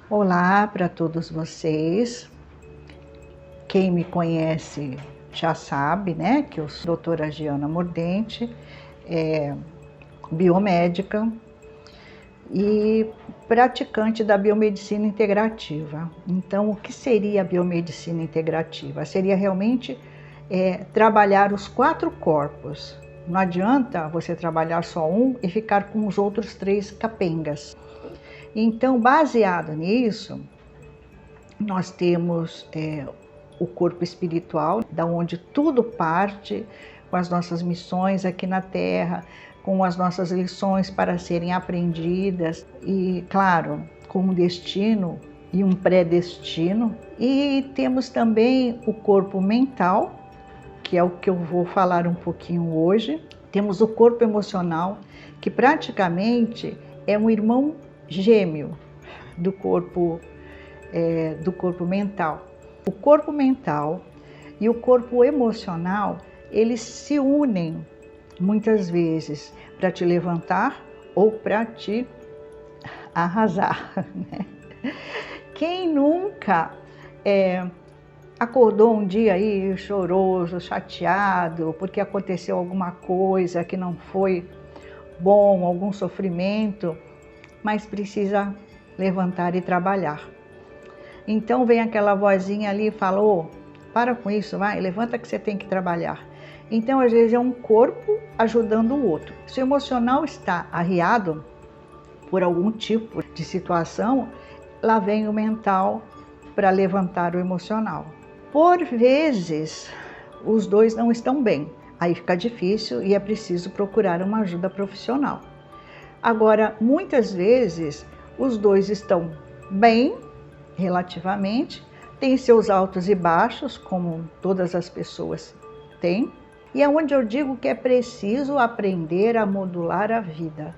Olá para todos vocês. Quem me conhece já sabe, né, que eu sou a doutora Giana Mordente, biomédica e praticante da biomedicina integrativa. Então, o que seria a biomedicina integrativa? Seria realmente trabalhar os 4 corpos. Não adianta você trabalhar só um e ficar com os outros 3 capengas. Então, baseado nisso, nós temos o corpo espiritual, da onde tudo parte, com as nossas missões aqui na Terra, com as nossas lições para serem aprendidas e, claro, com um destino e um predestino. E temos também o corpo mental, que é o que eu vou falar um pouquinho hoje. Temos o corpo emocional, que praticamente é um irmão gêmeo do corpo mental. O corpo mental e o corpo emocional, eles se unem muitas vezes para te levantar ou para te arrasar, né? Quem nunca acordou um dia aí choroso, chateado, porque aconteceu alguma coisa que não foi bom, algum sofrimento, mas precisa levantar e trabalhar. Então vem aquela vozinha ali e fala: "Ô, para com isso, vai, levanta que você tem que trabalhar". Então às vezes é um corpo ajudando o outro. Se o emocional está arriado por algum tipo de situação, lá vem o mental para levantar o emocional. Por vezes os dois não estão bem, aí fica difícil e é preciso procurar uma ajuda profissional. Agora, muitas vezes os dois estão bem, relativamente, tem seus altos e baixos, como todas as pessoas têm, e é onde eu digo que é preciso aprender a modular a vida.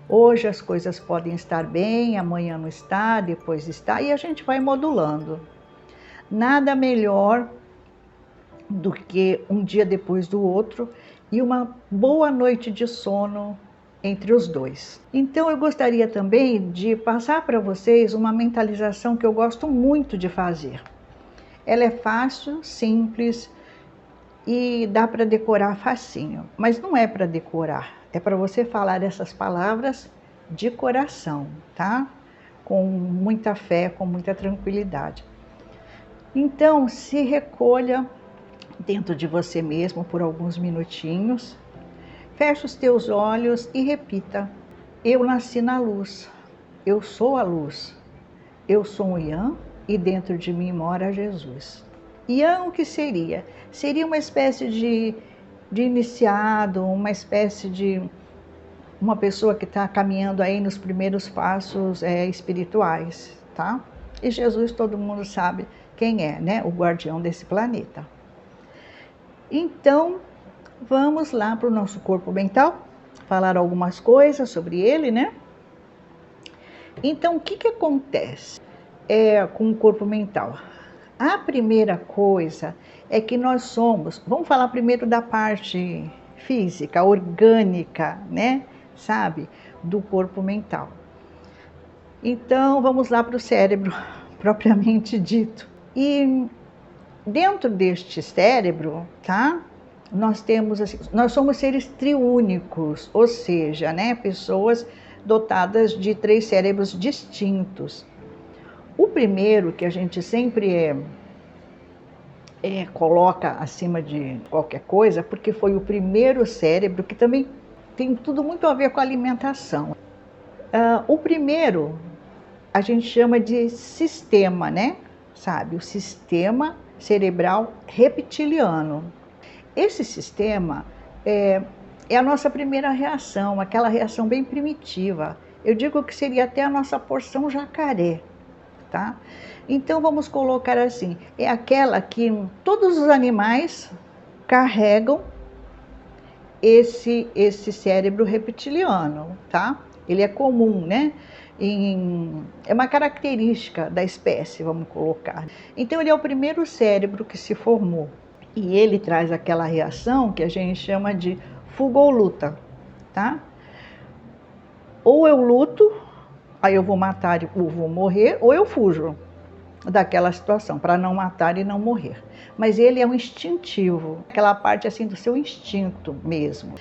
Hoje as coisas podem estar bem, amanhã não está, depois está, e a gente vai modulando. Nada melhor do que um dia depois do outro e uma boa noite de sono entre os dois. Então eu gostaria também de passar para vocês uma mentalização que eu gosto muito de fazer. Ela é fácil, simples e dá para decorar facinho, mas não é para decorar, é para você falar essas palavras de coração, tá? Com muita fé, com muita tranquilidade. Então se recolha dentro de você mesmo por alguns minutinhos. Feche os teus olhos e repita: eu nasci na luz, eu sou a luz, eu sou um Yan e dentro de mim mora Jesus. Yan o que seria? Seria uma espécie de iniciado, uma espécie de uma pessoa que está caminhando aí nos primeiros passos espirituais, tá? E Jesus todo mundo sabe quem é, né? O guardião desse planeta. Então, vamos lá para o nosso corpo mental, falar algumas coisas sobre ele, né? Então, o que acontece com o corpo mental? A primeira coisa é que nós somos, vamos falar primeiro da parte física, orgânica, né? Sabe? Do corpo mental. Então, vamos lá para o cérebro, propriamente dito. E dentro deste cérebro, tá? Nós somos seres triúnicos, ou seja, né, pessoas dotadas de 3 cérebros distintos. O primeiro, que a gente sempre coloca acima de qualquer coisa, porque foi o primeiro cérebro, que também tem tudo muito a ver com a alimentação. O primeiro a gente chama de sistema, né? Sabe, o sistema cerebral reptiliano. Esse sistema é a nossa primeira reação, aquela reação bem primitiva. Eu digo que seria até a nossa porção jacaré, tá? Então vamos colocar assim, é aquela que todos os animais carregam esse cérebro reptiliano, tá? Ele é comum, né? É uma característica da espécie, vamos colocar. Então ele é o primeiro cérebro que se formou. E ele traz aquela reação que a gente chama de fuga ou luta, tá? Ou eu luto Aí eu vou matar ou vou morrer, ou eu fujo daquela situação, para não matar e não morrer. Mas ele é um instintivo, aquela parte assim do seu instinto mesmo.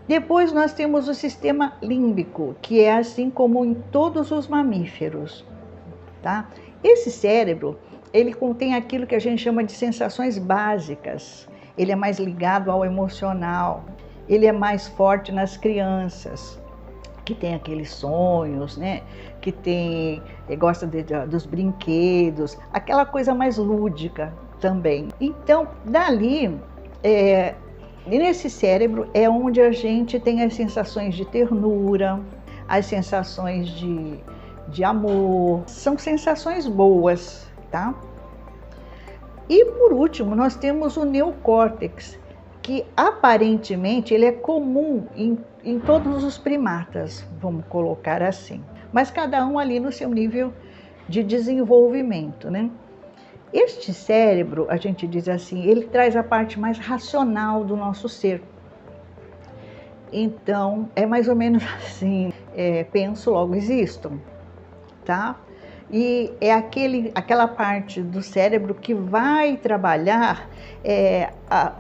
Depois nós temos o sistema límbico, que é assim como em todos os mamíferos, tá? Esse cérebro, ele contém aquilo que a gente chama de sensações básicas. Ele é mais ligado ao emocional, ele é mais forte nas crianças, que tem aqueles sonhos, né? Que gosta dos brinquedos, aquela coisa mais lúdica também. Então, dali, nesse cérebro é onde a gente tem as sensações de ternura, as sensações de amor, são sensações boas, tá? E por último, nós temos o neocórtex, que aparentemente ele é comum em todos os primatas, vamos colocar assim, mas cada um ali no seu nível de desenvolvimento, né? Este cérebro, a gente diz assim, ele traz a parte mais racional do nosso ser. Então, é mais ou menos assim, penso, logo existo, tá? E é aquela parte do cérebro que vai trabalhar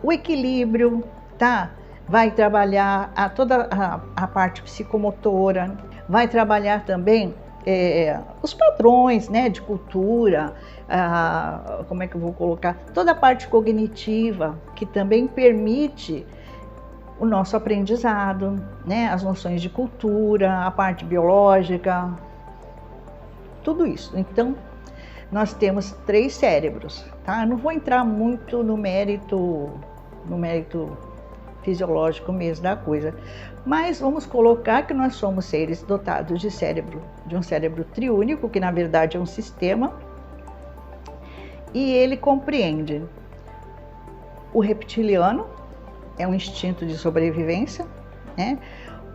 o equilíbrio, tá? Vai trabalhar toda a parte psicomotora, vai trabalhar também os padrões, né, de cultura, como é que eu vou colocar? Toda a parte cognitiva, que também permite o nosso aprendizado, né, as noções de cultura, a parte biológica, tudo isso. Então, nós temos 3 cérebros, tá? Eu não vou entrar muito no mérito fisiológico mesmo da coisa, mas vamos colocar que nós somos seres dotados de um cérebro triúnico, que na verdade é um sistema, e ele compreende o reptiliano, é um instinto de sobrevivência, né?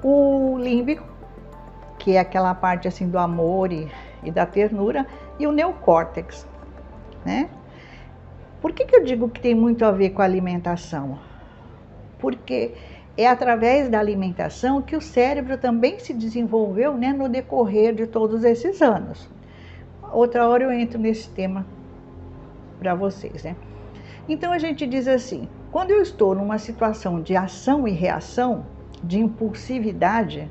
O límbico, que é aquela parte assim do amor e da ternura, e o neocórtex, né? Por que eu digo que tem muito a ver com a alimentação? Porque é através da alimentação que o cérebro também se desenvolveu, né, no decorrer de todos esses anos. Outra hora eu entro nesse tema para vocês, né? Então a gente diz assim, quando eu estou numa situação de ação e reação, de impulsividade,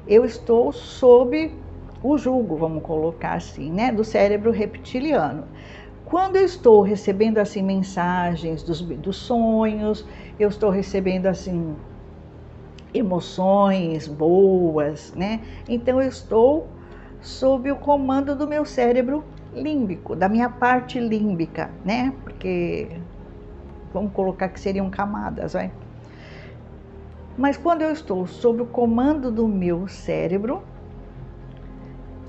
eu estou sob o jugo, vamos colocar assim, né, do cérebro reptiliano. Quando eu estou recebendo assim mensagens dos sonhos, eu estou recebendo assim emoções boas, né? Então eu estou sob o comando do meu cérebro límbico, da minha parte límbica, né? Porque vamos colocar que seriam camadas, vai. Mas quando eu estou sob o comando do meu cérebro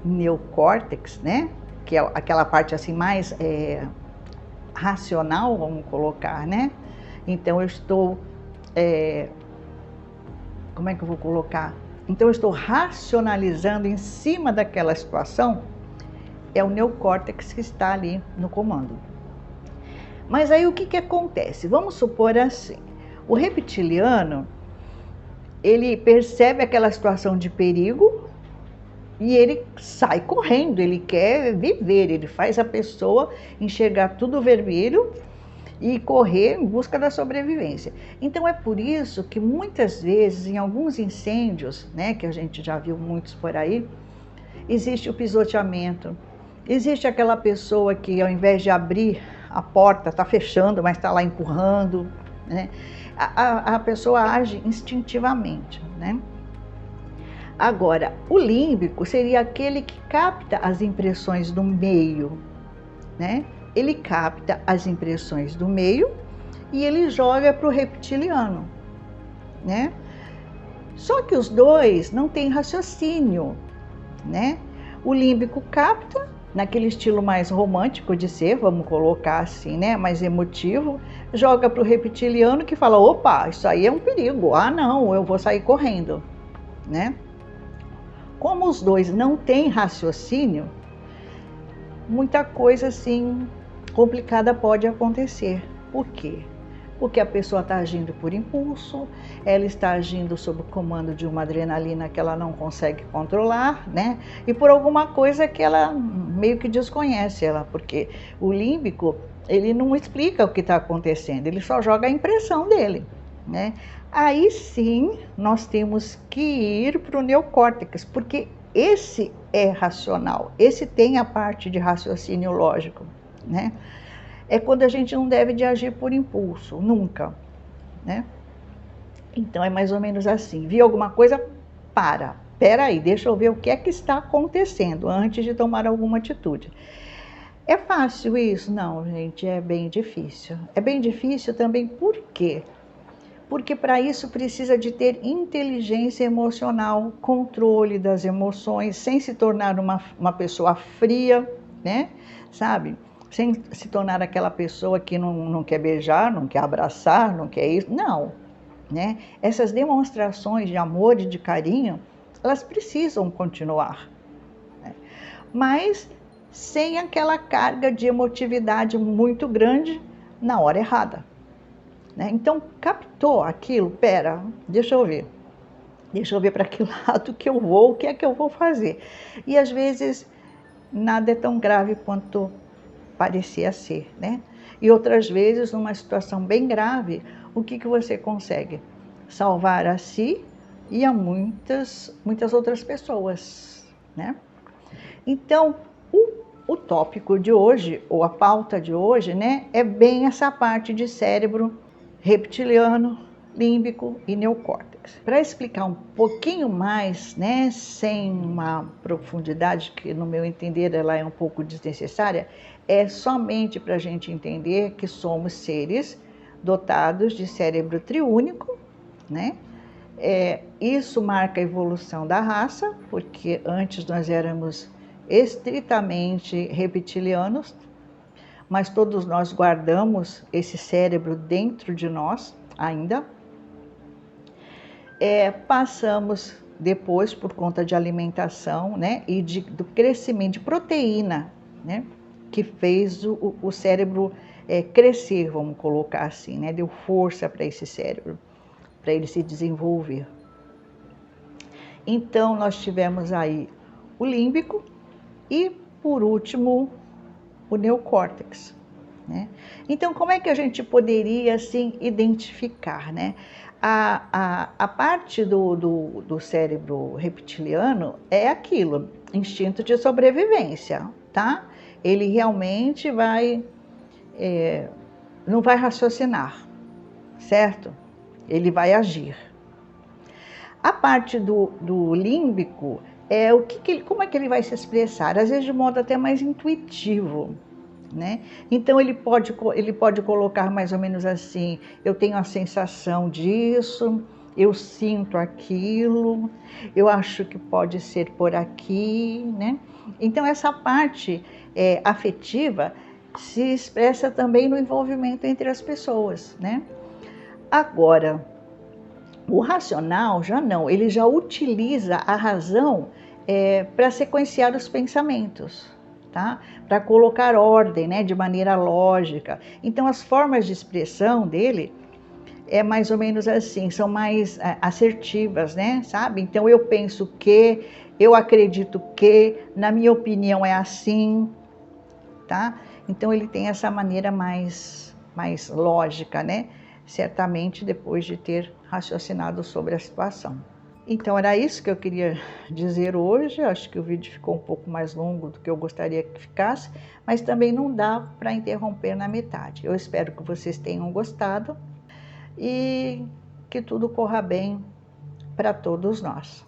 neocórtex, né? Que é aquela parte assim mais racional, vamos colocar, né? Então eu estou, como é que eu vou colocar? Então eu estou racionalizando em cima daquela situação, é o neocórtex que está ali no comando. Mas aí o que acontece? Vamos supor assim, o reptiliano, ele percebe aquela situação de perigo, e ele sai correndo, ele quer viver, ele faz a pessoa enxergar tudo vermelho e correr em busca da sobrevivência. Então é por isso que muitas vezes em alguns incêndios, né, que a gente já viu muitos por aí, existe o pisoteamento, existe aquela pessoa que ao invés de abrir a porta, está fechando, mas está lá empurrando, né? A pessoa age instintivamente, né? Agora, o límbico seria aquele que capta as impressões do meio, né? Ele capta as impressões do meio e ele joga para o reptiliano, né? Só que os dois não têm raciocínio, né? O límbico capta, naquele estilo mais romântico de ser, vamos colocar assim, né? Mais emotivo, joga para o reptiliano que fala, opa, isso aí é um perigo, ah não, eu vou sair correndo, né? Como os dois não têm raciocínio, muita coisa assim complicada pode acontecer. Por quê? porque a pessoa está agindo por impulso, ela está agindo sob o comando de uma adrenalina que ela não consegue controlar, né? E por alguma coisa que ela meio que desconhece ela, porque o límbico, ele não explica o que está acontecendo, ele só joga a impressão dele, né? Aí sim, nós temos que ir para o neocórtex, porque esse é racional, esse tem a parte de raciocínio lógico, né? É quando a gente não deve de agir por impulso, nunca, né? Então é mais ou menos assim, viu alguma coisa? Espera aí, deixa eu ver o que é que está acontecendo antes de tomar alguma atitude. É fácil isso? Não, gente, é bem difícil. É bem difícil também por quê? Porque para isso precisa de ter inteligência emocional, controle das emoções, sem se tornar uma pessoa fria, né? Sabe? Sem se tornar aquela pessoa que não quer beijar, não quer abraçar, não quer isso. Não, né? Essas demonstrações de amor e de carinho, elas precisam continuar, né? Mas sem aquela carga de emotividade muito grande na hora errada. Então, captou aquilo? Pera, deixa eu ver para que lado que eu vou, o que é que eu vou fazer. E às vezes nada é tão grave quanto parecia ser, né? E outras vezes, numa situação bem grave, o que você consegue? Salvar a si e a muitas outras pessoas, né? Então, o tópico de hoje, ou a pauta de hoje, né, é bem essa parte de cérebro reptiliano, límbico e neocórtex. Para explicar um pouquinho mais, né, sem uma profundidade que, no meu entender, ela é um pouco desnecessária, é somente para a gente entender que somos seres dotados de cérebro triúnico, né? Isso marca a evolução da raça, porque antes nós éramos estritamente reptilianos, mas todos nós guardamos esse cérebro dentro de nós ainda. Passamos depois, por conta de alimentação, né, e do crescimento de proteína, né, que fez o cérebro crescer, vamos colocar assim, né, deu força para esse cérebro, para ele se desenvolver. Então, nós tivemos aí o límbico e, por último, o neocórtex, né? Então, como é que a gente poderia, assim, identificar, né? A parte do cérebro reptiliano é aquilo, instinto de sobrevivência, tá? Ele realmente não vai raciocinar, certo? Ele vai agir. A parte do límbico é como é que ele vai se expressar, às vezes de modo até mais intuitivo, né? Então ele pode colocar mais ou menos assim: eu tenho a sensação disso, eu sinto aquilo, eu acho que pode ser por aqui, né? Então essa parte afetiva se expressa também no envolvimento entre as pessoas, né? Agora, o racional já não, ele já utiliza a razão para sequenciar os pensamentos, tá? Para colocar ordem, né, de maneira lógica. Então, as formas de expressão dele é mais ou menos assim, são mais assertivas, né, sabe? Então, eu penso que, eu acredito que, na minha opinião é assim, tá? Então, ele tem essa maneira mais lógica, né? Certamente depois de ter raciocinado sobre a situação. Então era isso que eu queria dizer hoje. Acho que o vídeo ficou um pouco mais longo do que eu gostaria que ficasse, mas também não dá para interromper na metade. Eu espero que vocês tenham gostado e que tudo corra bem para todos nós.